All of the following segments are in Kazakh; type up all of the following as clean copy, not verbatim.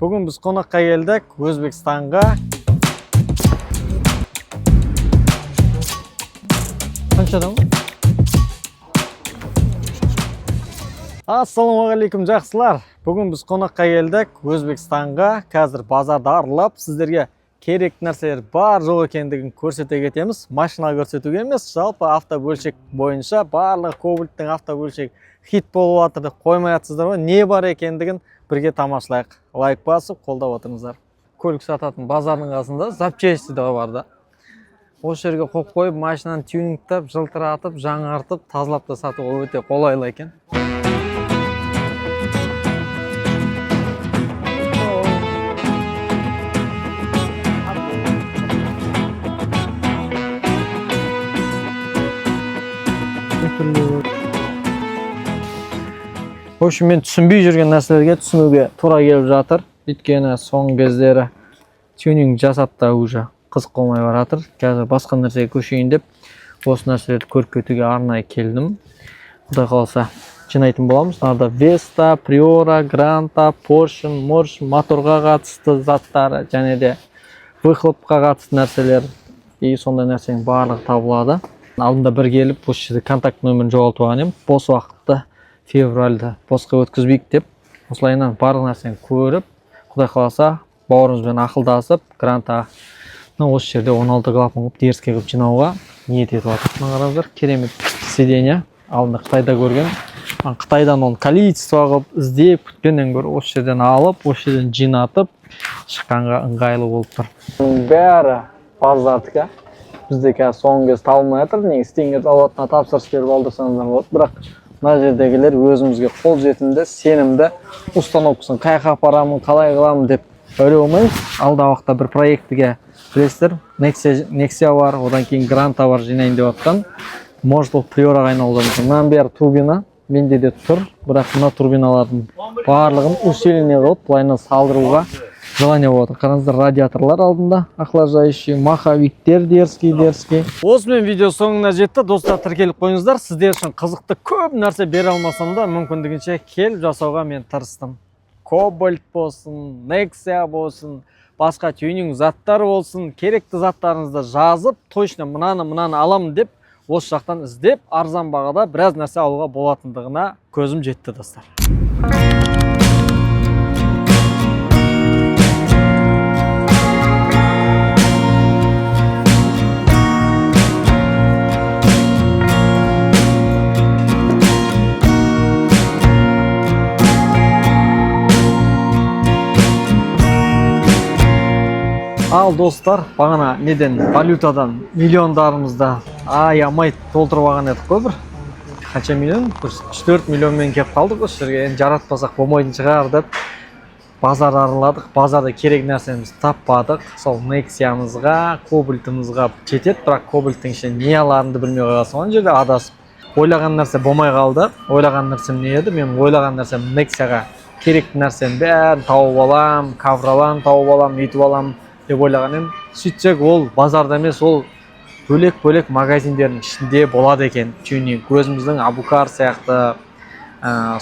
Бүгін біз қонаққа келдік Өзбекстанға. Қаншадан? Ассалаумағалейкум жақсылар. Бүгін біз қонаққа келдік Өзбекстанға. Қазір базарды аралап, сіздерге керек нәрселер бар жоқ екендігін көрсете кетеміз. Машина көрсетуге емес, жалпы автобөлшек бойынша барлық Кобальттың автобөлшек хит болып жатыр деп қоймай жатсыздар ғой. Не бар екендігін бірге тамашалайық. Лайк басып, қолдап отырыңыздар. Көлік сататын базардың қасында запчасти де бар да. Осы жерге қойып қойып, машинаны тюнингтап, жылтыратып, жаңартып, тазалап та сатуға өте қолайлы екен. В общем, мен түсінбей жүрген нәрселерге түсінуге тура келіп жатыр. Өйткені соңғы кездері тюнинг жасап та уже қызық болмай бар жатыр. Қазір басқа нәрсеге көшейін деп, осы нәрселерді көріп кетуге арнайы келдім. Құдай қаласа жинайтын боламыз. Нарда Vesta, Priora, Granta, Porsche, моторға қатысты заттары, және де выхлопқа қатысты нәрселер и сондай нәрсенің барлығы табылады. Алдында бір келіп, осы жерде контакт нөмірін жоғалтып алған едім. Бос уақытты февральда босқа өткізбейік деп, осылайынан барлық нәрсені көріп, құдай қаласа бауырымызбен ақылдасып, Гранта осы жерде 16 клапан қылып, дерске қылып жинауға ниет етіп жатыр. Мына қараңыздар, керемет сиденье. Алдында Қытайда көрген. Қытайдан оны количество қылып, іздеп, күткеннен гөрі осы жерден алып, осы жерден жинатып, шыққанға ыңғайлы болып тұр. Бәрі базардікі. Бізде қазір соңғы кез табылмай жатыр. Неге Стингер заводына тапсырыс беріп алдырсаңыздар болады. Бірақ мына жердегілер өзімізге қолжетімді, сенімді, установкасын қайда апарамын, қалай қыламын деп ойлай алмаймыз. Алдағы уақытта бір проектіге білесіздер, Nexia бар, одан кейін Granta бар жинайын деп жатқан. Может, ол Priora'ға айналуы. Мынаның бәрі турбина, менде де тұр, бірақ мына турбиналардың барлығын усиление қылып, былайына салдыруға желание болады. Қараңыздар, радиаторлар алдында, охлаждающий, маховиктер дерзкий. Осымен видео соңына жетті. Достар, тіркеліп қойыңыздар. Сіздер үшін қызықты көп нәрсе бере алмасам да, мүмкіндігінше келіп жасауға мен тырыстым. Кобальт болсын, Nexia болсын, басқа тюнинг заттар болсын, керекті заттарыңызды жазып, точно мынаны аламын деп, осы жақтан іздеп, арзан бағада біраз нәрсе алуға болатындығына көзім жетті, достар. Ал достар, бағана неден валютадан миллиондарымызды аямай толтырып алған едік қой бір. Қанша миллион? 4 миллионмен кеп қалдық осы жерге. Енді жаратпасақ болмайтын шығар деп базар араладық. Базарда керек нәрсемізді таппадық. Сол Nexia'мызға, Кобальтымызға жетеді, бірақ Кобальттың ішінде не аларымды білмей қойғансың. Ол жерде адасып. Ойлаған нәрсе болмай қалды. Ойлаған нәрсем не еді? Мен ойлаған нәрсем Nexia'ға керекті нәрсем бәрін тауып алам, кавралан тауып алам, етіп алам деп ойлаған едім. Сөйтсек, ол базарда емес, ол бөлек магазиндердің ішінде болады екен. Тюнинг өзіміздің Абукар сияқты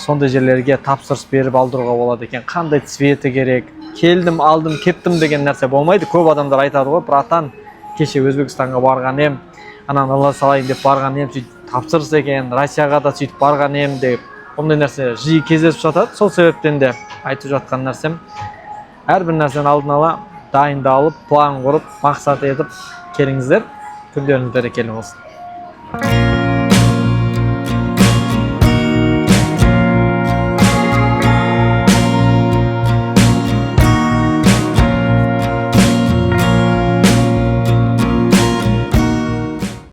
сондай жерлерге тапсырыс беріп алдыруға болады екен. Қандай цветі керек? Келдім, алдым, кептім деген нәрсе болмайды. Көп адамдар айтады ғой, братан, кеше Өзбекстанға барған ем, ананы ала салайын деп барған ем, сөйтіп тапсырыс екен, Россияға да сөйтіп барған ем деп. Ондай нәрсе жиі кездесіп жатады. Сол себептен де айтып жатқан нәрсем, әрбір нәрсені алдын ала дайындалып, план құрып, мақсат етіп келіңіздер. Күндеріңіз берекелі болсын.